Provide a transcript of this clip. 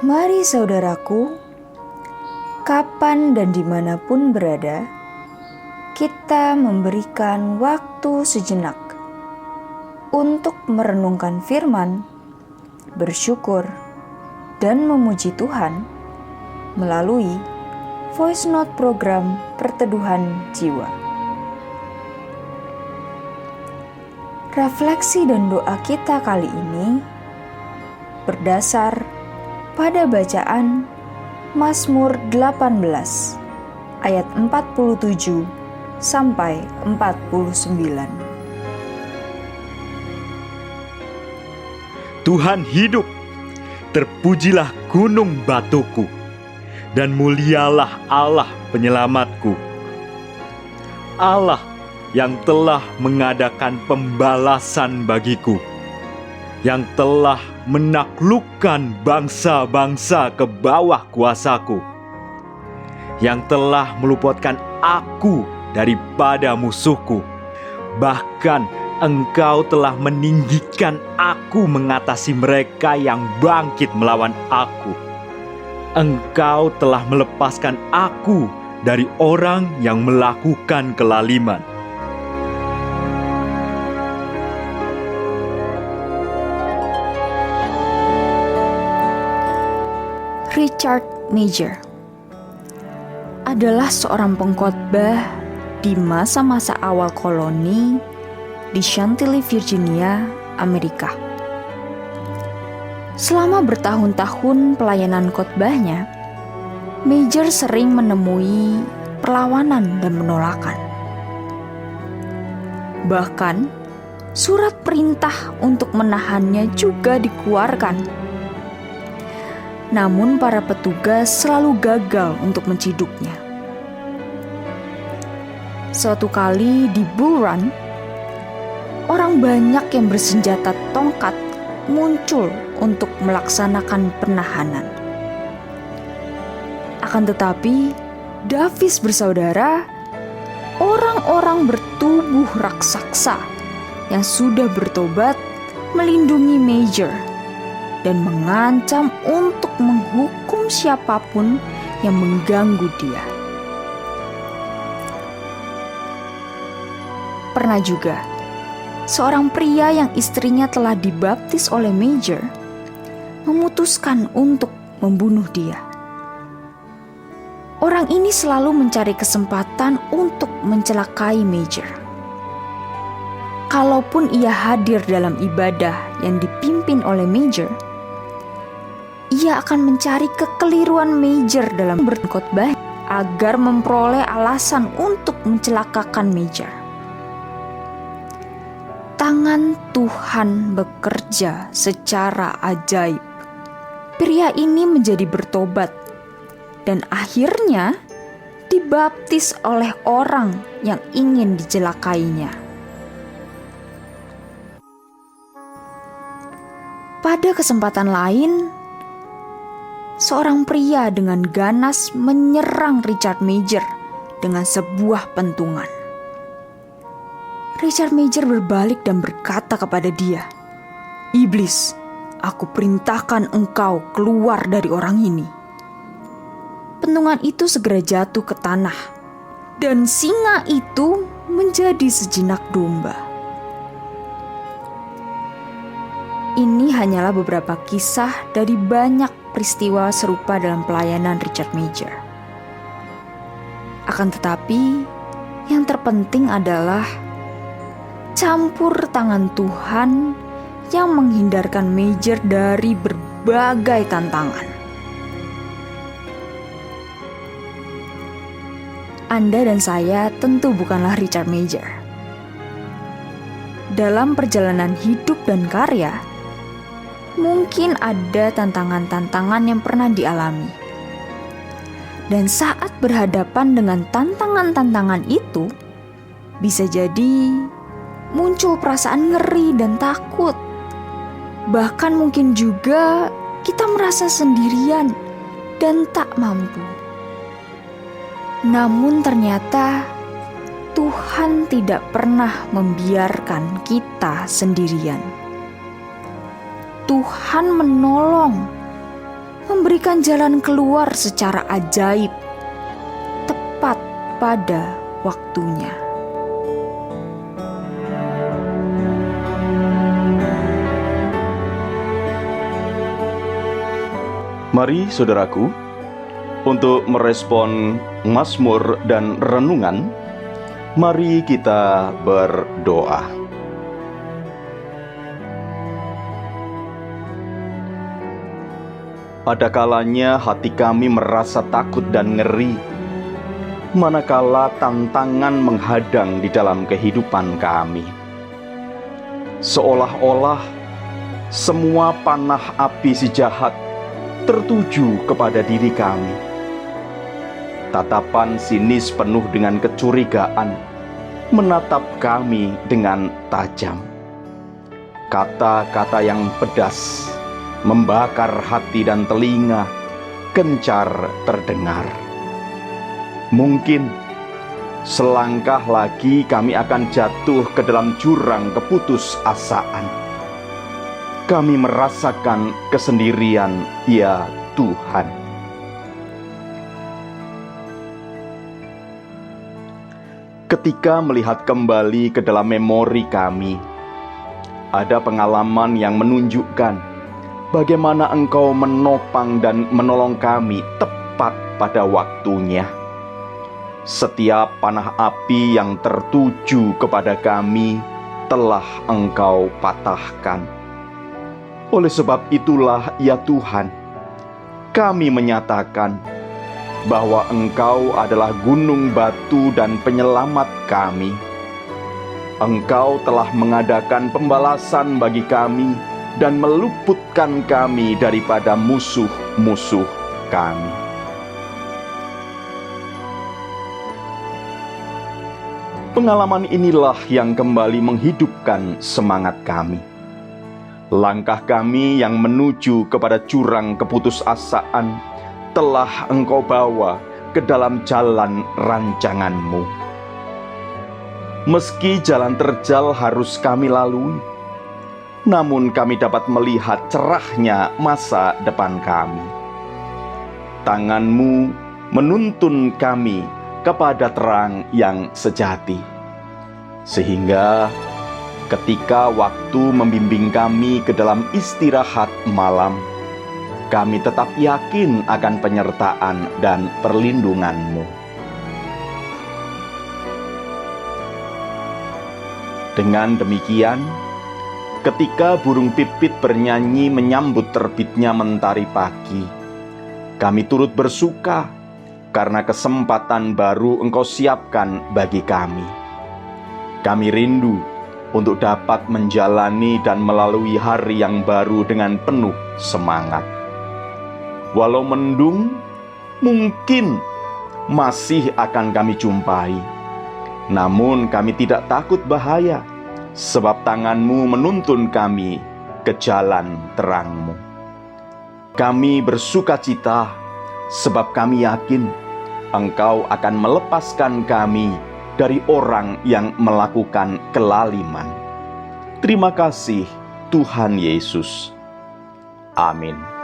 Mari saudaraku, kapan dan dimanapun berada, kita memberikan waktu sejenak untuk merenungkan firman, bersyukur, dan memuji Tuhan melalui Voice Note program Perteduhan Jiwa. Refleksi dan doa kita kali ini berdasar pada bacaan Mazmur 18 ayat 47 sampai 49. Tuhan hidup, terpujilah gunung batuku, dan mulialah Allah penyelamatku. Allah yang telah mengadakan pembalasan bagiku, yang telah menaklukkan bangsa-bangsa ke bawah kuasaku, yang telah meluputkan aku daripada musuhku. Bahkan Engkau telah meninggikan aku mengatasi mereka yang bangkit melawan aku. Engkau telah melepaskan aku dari orang yang melakukan kelaliman. Richard Major adalah seorang pengkhotbah di masa-masa awal koloni di Chantilly, Virginia, Amerika. Selama bertahun-tahun pelayanan khotbahnya, Major sering menemui perlawanan dan penolakan. Bahkan, surat perintah untuk menahannya juga dikeluarkan. Namun para petugas selalu gagal untuk menciduknya. Suatu kali di Bull Run, orang banyak yang bersenjata tongkat muncul untuk melaksanakan penahanan. Akan tetapi, Davis bersaudara, orang-orang bertubuh raksasa yang sudah bertobat melindungi Major dan mengancam untuk menghukum siapapun yang mengganggu dia. Pernah juga, seorang pria yang istrinya telah dibaptis oleh Major memutuskan untuk membunuh dia. Orang ini selalu mencari kesempatan untuk mencelakai Major. Kalaupun ia hadir dalam ibadah yang dipimpin oleh Major, ia akan mencari kekeliruan Major dalam berkhotbah agar memperoleh alasan untuk mencelakakan Major. Tangan Tuhan bekerja secara ajaib. Pria ini menjadi bertobat dan akhirnya dibaptis oleh orang yang ingin dicelakainya. Pada kesempatan lain, seorang pria dengan ganas menyerang Richard Major dengan sebuah pentungan. Richard Major berbalik dan berkata kepada dia, "Iblis, aku perintahkan engkau keluar dari orang ini." Pentungan itu segera jatuh ke tanah, dan singa itu menjadi sejinak domba. Ini hanyalah beberapa kisah dari banyak peristiwa serupa dalam pelayanan Richard Major. Akan tetapi, yang terpenting adalah campur tangan Tuhan yang menghindarkan Major dari berbagai tantangan. Anda dan saya tentu bukanlah Richard Major. Dalam perjalanan hidup dan karya, mungkin ada tantangan-tantangan yang pernah dialami. Dan saat berhadapan dengan tantangan-tantangan itu, bisa jadi muncul perasaan ngeri dan takut. Bahkan mungkin juga kita merasa sendirian dan tak mampu. Namun ternyata Tuhan tidak pernah membiarkan kita sendirian. Tuhan menolong memberikan jalan keluar secara ajaib, tepat pada waktunya. Mari saudaraku, untuk merespon Mazmur dan renungan, mari kita berdoa. Ada kalanya hati kami merasa takut dan ngeri, manakala tantangan menghadang di dalam kehidupan kami. Seolah-olah semua panah api si jahat tertuju kepada diri kami. Tatapan sinis penuh dengan kecurigaan menatap kami dengan tajam. Kata-kata yang pedas membakar hati dan telinga gencar terdengar. Mungkin selangkah lagi kami akan jatuh ke dalam jurang keputusasaan. Kami merasakan kesendirian, ya Tuhan. Ketika melihat kembali ke dalam memori kami, ada pengalaman yang menunjukkan bagaimana Engkau menopang dan menolong kami tepat pada waktunya. Setiap panah api yang tertuju kepada kami telah Engkau patahkan. Oleh sebab itulah, ya Tuhan, kami menyatakan bahwa Engkau adalah gunung batu dan penyelamat kami. Engkau telah mengadakan pembalasan bagi kami dan meluputkan kami daripada musuh-musuh kami. Pengalaman inilah yang kembali menghidupkan semangat kami. Langkah kami yang menuju kepada jurang keputusasaan telah Engkau bawa ke dalam jalan rancangan-Mu. Meski jalan terjal harus kami lalui, namun kami dapat melihat cerahnya masa depan kami. Tangan-Mu menuntun kami kepada terang yang sejati, sehingga ketika waktu membimbing kami ke dalam istirahat malam, kami tetap yakin akan penyertaan dan perlindungan-Mu. Dengan demikian, ketika burung pipit bernyanyi menyambut terbitnya mentari pagi, kami turut bersuka karena kesempatan baru Engkau siapkan bagi kami. Kami rindu untuk dapat menjalani dan melalui hari yang baru dengan penuh semangat. Walau mendung, mungkin masih akan kami jumpai. Namun kami tidak takut bahaya, sebab tangan-Mu menuntun kami ke jalan terang-Mu. Kami bersuka cita, sebab kami yakin Engkau akan melepaskan kami dari orang yang melakukan kelaliman. Terima kasih Tuhan Yesus. Amin.